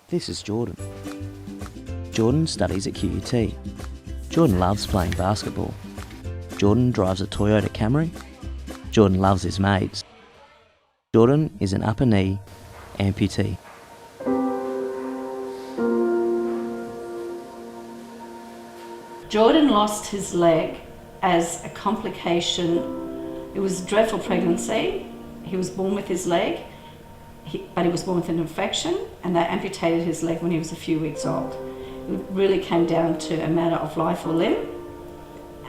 This is Jordan. Jordan studies at QUT. Jordan loves playing basketball. Jordan drives a Toyota Camry. Jordan loves his mates. Jordan is an upper knee amputee. Jordan lost his leg as a complication. It was a dreadful pregnancy. He was born with his leg, but he was born with an infection, and they amputated his leg when he was a few weeks old. It really came down to a matter of life or limb,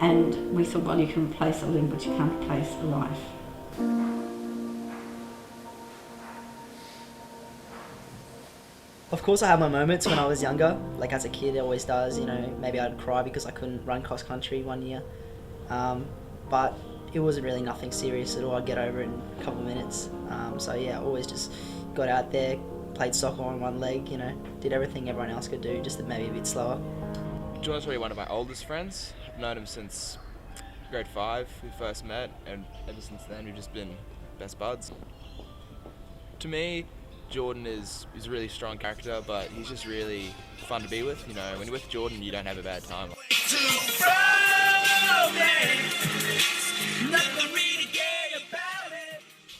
and we thought, well, you can replace a limb, but you can't replace a life. Of course I had my moments when I was younger, like as a kid it always does, maybe I'd cry because I couldn't run cross country one year. But it wasn't really nothing serious at all. I'd get over it in a couple of minutes. So yeah, I always just got out there, played soccer on one leg, did everything everyone else could do, just maybe a bit slower. Jordan's probably one of my oldest friends. I've known him since grade 5, we first met, and ever since then we've just been best buds. To me, Jordan is a really strong character, but he's just really fun to be with. When you're with Jordan, you don't have a bad time.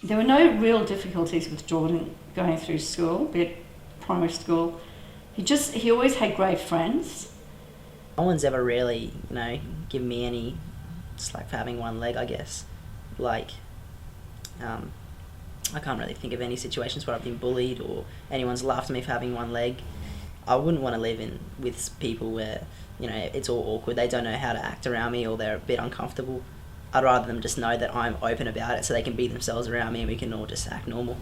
There were no real difficulties with Jordan going through school, be it primary school. He always had great friends. No one's ever really, given me any slack for having one leg, I guess. I can't really think of any situations where I've been bullied or anyone's laughed at me for having one leg. I wouldn't want to live with people where, it's all awkward. They don't know how to act around me or they're a bit uncomfortable. I'd rather them just know that I'm open about it so they can be themselves around me and we can all just act normal.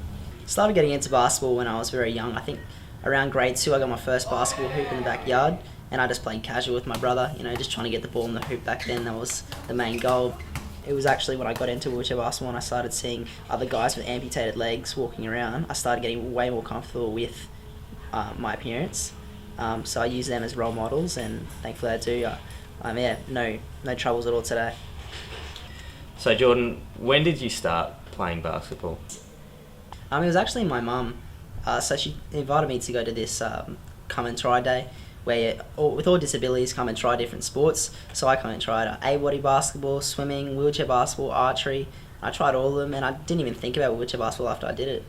Started getting into basketball when I was very young. I think around grade 2 I got my first basketball hoop in the backyard and I just played casual with my brother, just trying to get the ball in the hoop back then. That was the main goal. It was actually when I got into wheelchair basketball and I started seeing other guys with amputated legs walking around. I started getting way more comfortable with my appearance. So I use them as role models and thankfully I do. No troubles at all today. So Jordan, when did you start playing basketball? It was actually my mum. So she invited me to go to this come and try day where with all disabilities come and try different sports. So I come and tried A-body basketball, swimming, wheelchair basketball, archery. I tried all of them and I didn't even think about wheelchair basketball after I did it.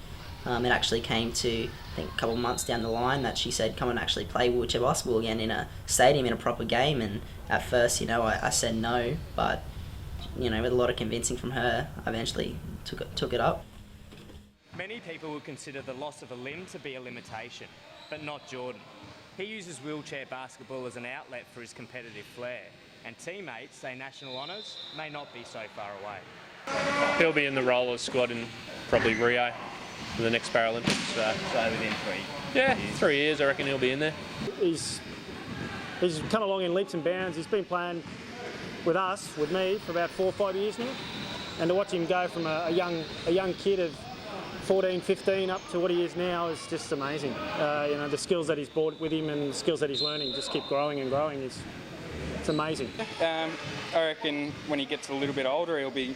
It actually came to, I think, a couple of months down the line that she said, come and actually play wheelchair basketball again in a stadium, in a proper game. And at first, I said no, but, with a lot of convincing from her, I eventually took it up. Many people would consider the loss of a limb to be a limitation, but not Jordan. He uses wheelchair basketball as an outlet for his competitive flair, and teammates say national honours may not be so far away. He'll be in the rollers squad in probably Rio for the next Paralympics. So within 3 years? 3 years, I reckon he'll be in there. He's come along in leaps and bounds. He's been playing with me, for about 4 or 5 years now. And to watch him go from a young kid of 14, 15 up to what he is now is just amazing. The skills that he's brought with him and the skills that he's learning just keep growing and growing. It's amazing. I reckon when he gets a little bit older, he'll be,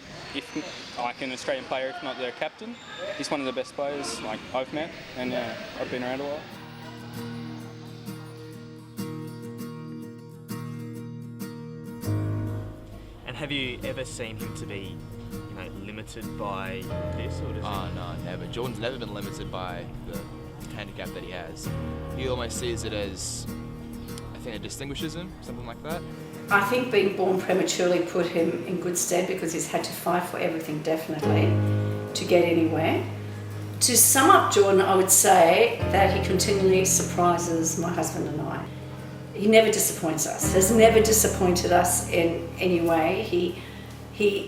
an Australian player, if not their captain. He's one of the best players I've met, and I've been around a while. And have you ever seen him to be limited by this, or does No, never. Jordan's never been limited by the handicap that he has. He almost sees it as, I think it distinguishes him, something like that. I think being born prematurely put him in good stead because he's had to fight for everything, definitely, to get anywhere. To sum up Jordan, I would say that he continually surprises my husband and I. He never disappoints us. Has never disappointed us in any way. He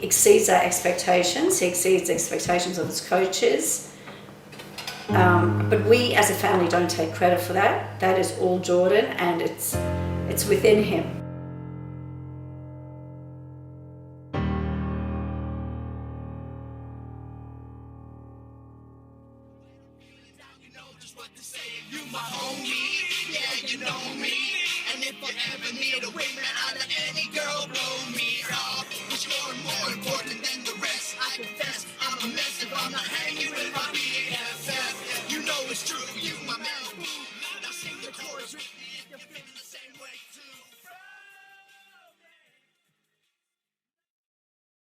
exceeds our expectations. He exceeds the expectations of his coaches. But we as a family don't take credit for that. That is all Jordan, and it's within him. I'm not hanging with my BFF. You know it's true, you my man. drip.